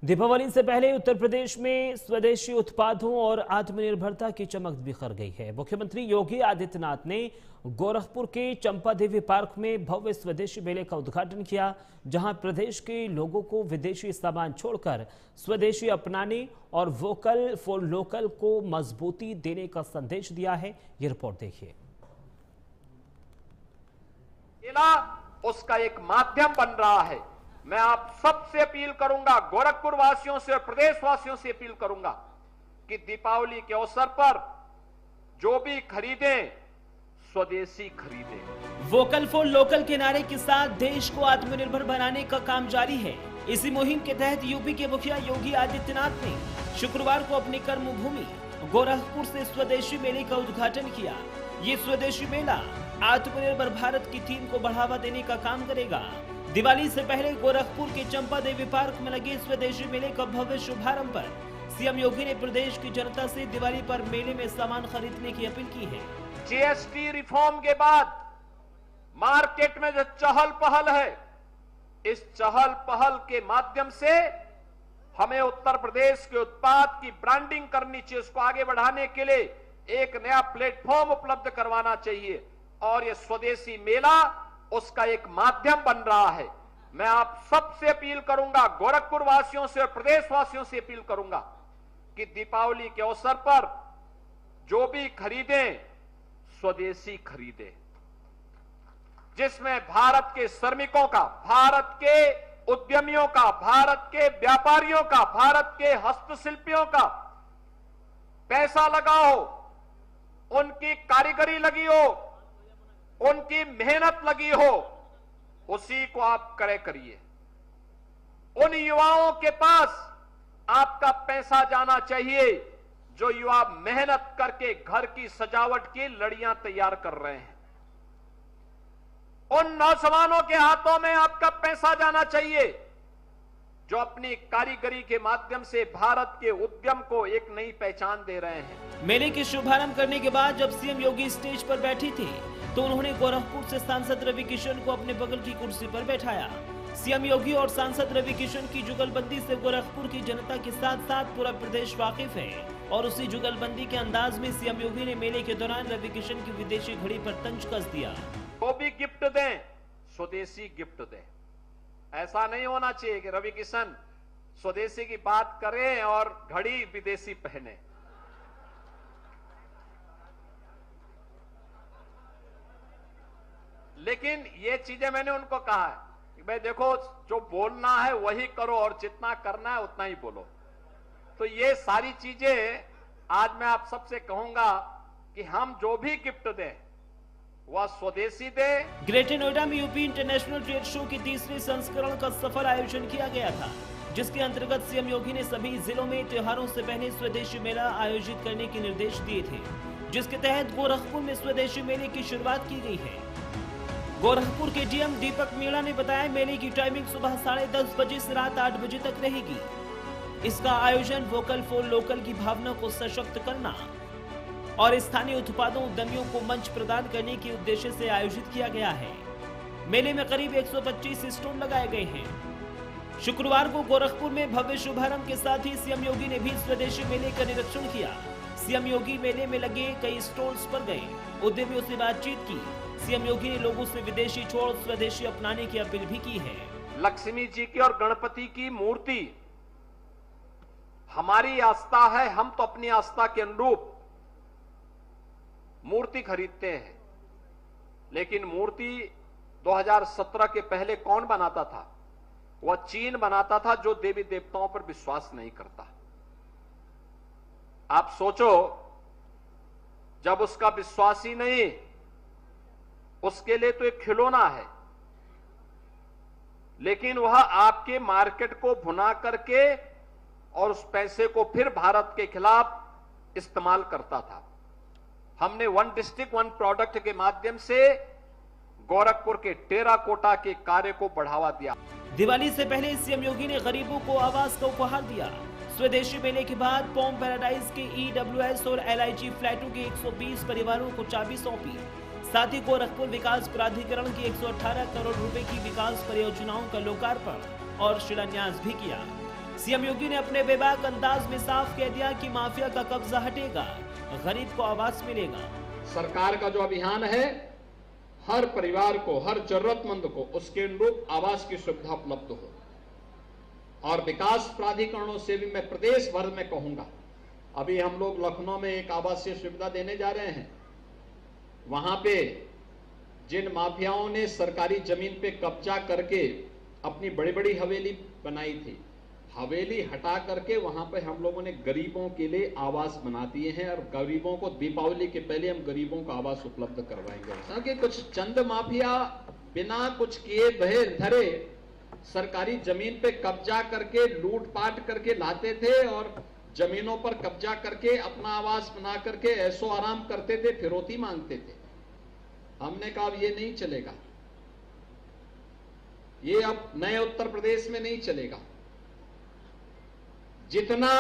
दीपावली से पहले उत्तर प्रदेश में स्वदेशी उत्पादों और आत्मनिर्भरता की चमक बिखर गई है। मुख्यमंत्री योगी आदित्यनाथ ने गोरखपुर के चंपा देवी पार्क में भव्य स्वदेशी मेले का उद्घाटन किया, जहां प्रदेश के लोगों को विदेशी सामान छोड़कर स्वदेशी अपनाने और वोकल फॉर लोकल को मजबूती देने का संदेश दिया है। ये रिपोर्ट देखिए। उसका एक माध्यम बन रहा है। मैं आप सबसे अपील करूंगा, गोरखपुर वासियों से और प्रदेश वासियों से अपील करूंगा कि दीपावली के अवसर पर जो भी खरीदें, स्वदेशी खरीदें। वोकल फॉर लोकल के नारे के साथ देश को आत्मनिर्भर बनाने का काम जारी है। इसी मुहिम के तहत यूपी के मुखिया योगी आदित्यनाथ ने शुक्रवार को अपनी कर्मभूमि गोरखपुर से स्वदेशी मेले का उद्घाटन किया। ये स्वदेशी मेला आत्मनिर्भर भारत की थीम को बढ़ावा देने का काम करेगा। दिवाली से पहले गोरखपुर के चंपा देवी पार्क में लगे स्वदेशी मेले का भव्य शुभारंभ पर सीएम योगी ने प्रदेश की जनता से दिवाली पर मेले में सामान खरीदने की अपील की है। जीएसटी रिफॉर्म के बाद मार्केट में जो चहल पहल है, इस चहल पहल के माध्यम से हमें उत्तर प्रदेश के उत्पाद की ब्रांडिंग करनी चाहिए। उसको आगे बढ़ाने के लिए एक नया प्लेटफॉर्म उपलब्ध करवाना चाहिए और ये स्वदेशी मेला उसका एक माध्यम बन रहा है। मैं आप सबसे अपील करूंगा, गोरखपुर वासियों से और प्रदेश वासियों से अपील करूंगा कि दीपावली के अवसर पर जो भी खरीदें, स्वदेशी खरीदें, जिसमें भारत के श्रमिकों का, भारत के उद्यमियों का, भारत के व्यापारियों का, भारत के हस्तशिल्पियों का पैसा लगा हो, उनकी कारीगरी लगी हो, उनकी मेहनत लगी हो, उसी को आप करिए। उन युवाओं के पास आपका पैसा जाना चाहिए जो युवा मेहनत करके घर की सजावट की लड़ियां तैयार कर रहे हैं। उन नौजवानों के हाथों में आपका पैसा जाना चाहिए जो अपनी कारीगरी के माध्यम से भारत के उद्यम को एक नई पहचान दे रहे हैं। मेले के शुभारंभ करने के बाद जब सीएम योगी स्टेज पर बैठी थी तो उन्होंने गोरखपुर से सांसद रवि किशन को अपने बगल की कुर्सी पर बैठाया। सीएम योगी और सांसद रवि किशन की जुगलबंदी से गोरखपुर की जनता के साथ साथ पूरा प्रदेश वाकिफ है और उसी जुगलबंदी के अंदाज में सीएम योगी ने मेले के दौरान रवि किशन की विदेशी घड़ी पर तंज कस दिया। वो भी गिफ्ट दें, स्वदेशी गिफ्ट दें। ऐसा नहीं होना चाहिए कि रवि किशन स्वदेशी की बात करें और घड़ी विदेशी पहने। लेकिन ये चीजें मैंने उनको कहा है कि भाई देखो, जो बोलना है वही करो और जितना करना है उतना ही बोलो। तो ये सारी चीजें आज मैं आप सबसे कहूंगा कि हम जो भी गिफ्ट दें वह स्वदेशी दे। ग्रेटर नोएडा में यूपी इंटरनेशनल ट्रेड शो की तीसरे संस्करण का सफल आयोजन किया गया था, जिसके अंतर्गत सीएम योगी ने सभी जिलों में त्योहारों से पहले स्वदेशी मेला आयोजित करने के निर्देश दिए थे, जिसके तहत गोरखपुर में स्वदेशी मेले की शुरुआत की गई है। गोरखपुर के डीएम दीपक मीणा ने बताया, मेले की टाइमिंग सुबह 10:30 बजे से रात 8 बजे तक रहेगी। इसका आयोजन वोकल फॉर लोकल की भावना को सशक्त करना और स्थानीय उत्पादों उद्यमियों को मंच प्रदान करने के उद्देश्य से आयोजित किया गया है। मेले में करीब 125 स्टॉल लगाए गए हैं। शुक्रवार को गोरखपुर में भव्य शुभारंभ के साथ ही सीएम योगी ने भी स्वदेशी मेले का निरीक्षण किया। सीएम योगी मेले में लगे कई स्टॉल्स पर गए, उद्यमियों से बातचीत की। सीएम योगी ने लोगों से विदेशी छोड़ स्वदेशी अपनाने की अपील भी की है। लक्ष्मी जी की और गणपति की मूर्ति हमारी आस्था है। हम तो अपनी आस्था के अनुरूप मूर्ति खरीदते हैं, लेकिन मूर्ति 2017 के पहले कौन बनाता था? वह चीन बनाता था, जो देवी देवताओं पर विश्वास नहीं करता। आप सोचो, जब उसका विश्वास ही नहीं, उसके लिए तो एक खिलौना है, लेकिन वह आपके मार्केट को भुना करके और उस पैसे को फिर भारत के खिलाफ इस्तेमाल करता था। हमने वन डिस्ट्रिक्ट वन प्रोडक्ट के माध्यम से गोरखपुर के टेराकोटा के कार्य को बढ़ावा दिया। दिवाली से पहले सीएम योगी ने गरीबों को आवास का उपहार दिया। स्वदेशी मेले के बाद पॉम पैराडाइज के ईडब्ल्यूएस और एलआईजी फ्लैटों के 120 परिवारों को चाबी सौंपी। साथ ही गोरखपुर विकास प्राधिकरण की 118 करोड़ रुपए की विकास परियोजनाओं का लोकार्पण और शिलान्यास भी किया। सीएम योगी ने अपने बेबाक अंदाज में साफ कह दिया कि माफिया का कब्जा हटेगा, गरीब को आवास मिलेगा। सरकार का जो अभियान है, हर परिवार को, हर जरूरतमंद को उसके अनुरूप आवास की सुविधा उपलब्ध हो। और विकास प्राधिकरणों से भी मैं प्रदेश भर में कहूंगा, अभी हम लोग लखनऊ में एक आवासीय सुविधा देने जा रहे हैं। वहां पे जिन माफियाओं ने सरकारी जमीन पे कब्जा करके अपनी बड़ी बड़ी हवेली बनाई थी, हवेली हटा करके वहां पे हम लोगों ने गरीबों के लिए आवास बना दिए हैं। और गरीबों को दीपावली के पहले हम गरीबों को आवास उपलब्ध करवाएंगे। ताकि कुछ चंद माफिया बिना कुछ किए धरे सरकारी जमीन पे कब्जा करके लूटपाट करके लाते थे और जमीनों पर कब्जा करके अपना आवास बना करके ऐसो आराम करते थे, फिरौती मांगते थे। हमने कहा अब ये नहीं चलेगा, ये अब नए उत्तर प्रदेश में नहीं चलेगा। जितना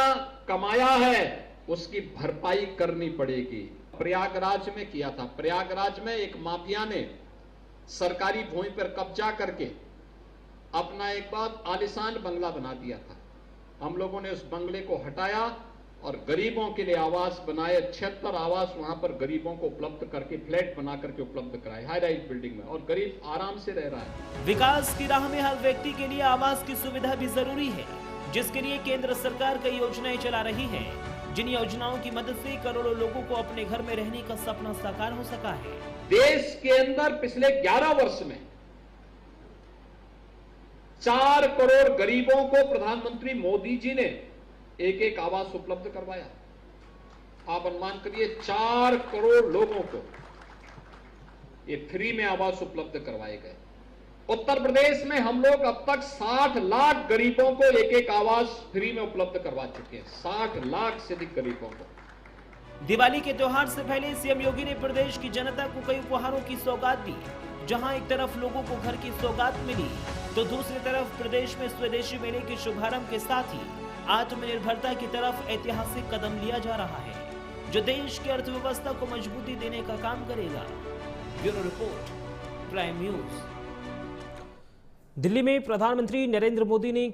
कमाया है उसकी भरपाई करनी पड़ेगी। प्रयागराज में किया था, प्रयागराज में एक माफिया ने सरकारी भूमि पर कब्जा करके अपना एक बात आलीशान बंगला बना दिया था। हम लोगों ने उस बंगले को हटाया और गरीबों के लिए आवास बनाए। 76 आवास वहां पर गरीबों को उपलब्ध करके, फ्लैट बना करके उपलब्ध कराए हाई राइज बिल्डिंग में, और गरीब आराम से रह रहा है। विकास की राह में हर व्यक्ति के लिए आवास की सुविधा भी जरूरी है, जिसके लिए केंद्र सरकार कई योजनाएं चला रही है, जिन योजनाओं की मदद से करोड़ों लोगों को अपने घर में रहने का सपना साकार हो सका है। देश के अंदर पिछले 11 वर्ष में 4 करोड़ गरीबों को प्रधानमंत्री मोदी जी ने एक एक आवास उपलब्ध करवाया। आप अनुमान करिए 4 करोड़ लोगों को ये फ्री में आवास उपलब्ध करवाए गए। उत्तर प्रदेश में हम लोग अब तक 60 लाख गरीबों को एक एक आवास फ्री में उपलब्ध करवा चुके हैं। 60 लाख से अधिक गरीबों को। दिवाली के त्योहार से पहले सीएम योगी ने प्रदेश की जनता को कई उपहारों की सौगात दी। जहां एक तरफ लोगों को घर की सौगात मिली, तो दूसरी तरफ प्रदेश में स्वदेशी मेले के शुभारंभ के साथ ही आत्मनिर्भरता की तरफ ऐतिहासिक कदम लिया जा रहा है, जो देश की अर्थव्यवस्था को मजबूती देने का काम करेगा। Bureau report, prime news. Delhi में प्रधानमंत्री नरेंद्र मोदी ने